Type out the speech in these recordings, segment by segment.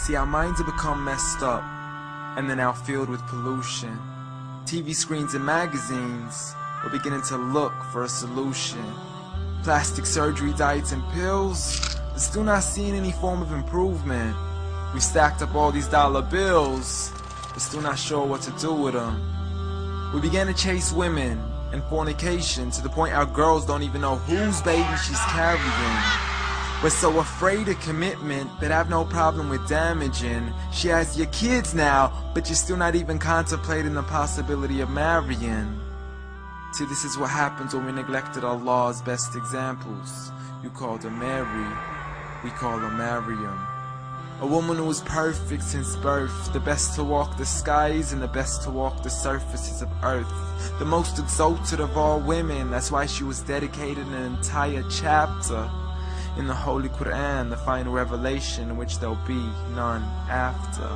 See, our minds have become messed up, and they're now filled with pollution. TV screens and magazines, we're beginning to look for a solution. Plastic surgery, diets and pills, but still not seeing any form of improvement. We stacked up all these dollar bills, but still not sure what to do with them. We began to chase women and fornication to the point our girls don't even know whose baby she's carrying. We're so afraid of commitment, but have no problem with damaging. She has your kids now, but you're still not even contemplating the possibility of marrying. See, this is what happens when we neglected Allah's best examples. You called her Mary, we call her Maryam. A woman who was perfect since birth, the best to walk the skies and the best to walk the surfaces of earth. The most exalted of all women, that's why she was dedicated an entire chapter in the Holy Quran, the final revelation in which there'll be none after.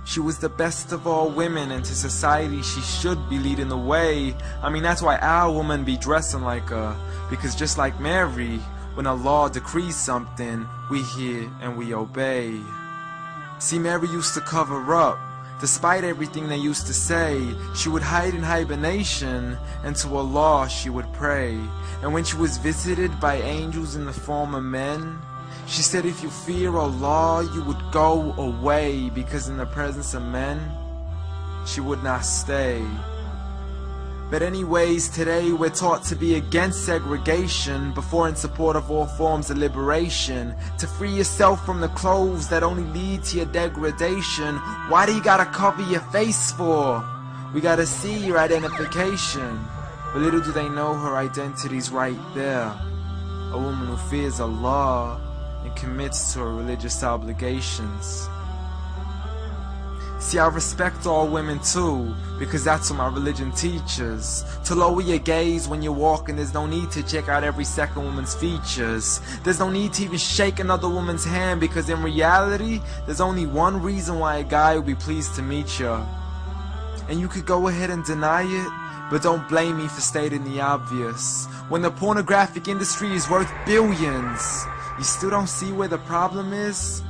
She was the best of all women, and to society she should be leading the way. I mean, that's why our women be dressing like her, because just like Mary, when Allah decrees something, we hear and we obey. See, Mary used to cover up. Despite everything they used to say, she would hide in hibernation, and to Allah she would pray. And when she was visited by angels in the form of men, she said, if you fear Allah, you would go away, because in the presence of men, she would not stay. But anyways, today we're taught to be against segregation before in support of all forms of liberation. To free yourself from the clothes that only lead to your degradation. Why do you gotta cover your face for? We gotta see your identification. But little do they know her identity's right there. A woman who fears Allah and commits to her religious obligations. See, I respect all women too, because that's what my religion teaches. To lower your gaze when you're walking, there's no need to check out every second woman's features. There's no need to even shake another woman's hand, because in reality, there's only one reason why a guy would be pleased to meet you. And you could go ahead and deny it, but don't blame me for stating the obvious. When the pornographic industry is worth billions, you still don't see where the problem is?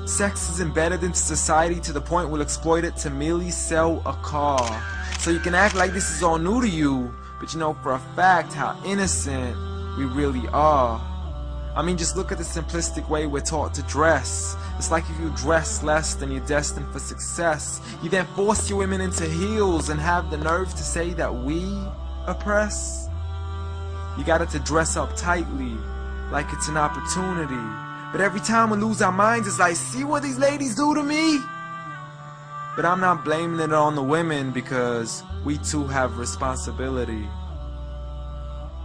Sex is embedded into society to the point we'll exploit it to merely sell a car. So you can act like this is all new to you, but you know for a fact how innocent we really are. I mean, just look at the simplistic way we're taught to dress. It's like if you dress less, then you're destined for success. You then force your women into heels and have the nerve to say that we oppress. You got it to dress up tightly, like it's an opportunity. But every time we lose our minds, it's like, see what these ladies do to me? But I'm not blaming it on the women, because we too have responsibility.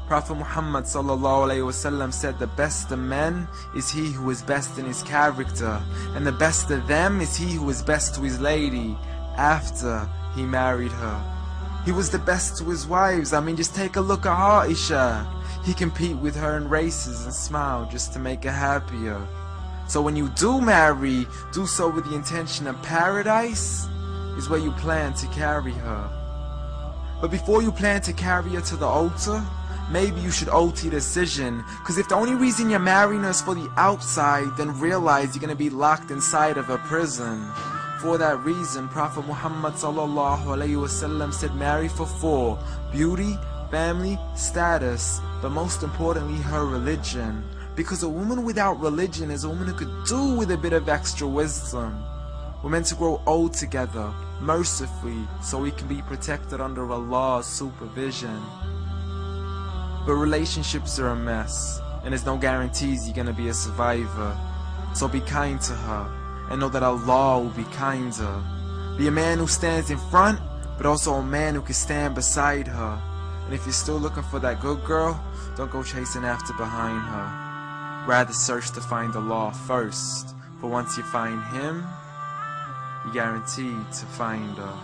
Prophet Muhammad ﷺ said, the best of men is he who is best in his character, and the best of them is he who is best to his lady after he married her. He was the best to his wives. I mean, just take a look at Aisha. He compete with her in races and smile just to make her happier. So when you do marry, do so with the intention of paradise is where you plan to carry her. But before you plan to carry her to the altar, maybe you should alter your decision. Because if the only reason you're marrying her is for the outside, then realize you're going to be locked inside of a prison. For that reason, Prophet Muhammad ﷺ said, marry for 4: beauty, family, status, but most importantly her religion. Because a woman without religion is a woman who could do with a bit of extra wisdom. We're meant to grow old together, mercifully, so we can be protected under Allah's supervision. But relationships are a mess, and there's no guarantees you're gonna be a survivor. So be kind to her, and know that Allah will be kinder. Be a man who stands in front, but also a man who can stand beside her. And if you're still looking for that good girl, don't go chasing after behind her. Rather search to find Allah first. For once you find Him, you're guaranteed to find her.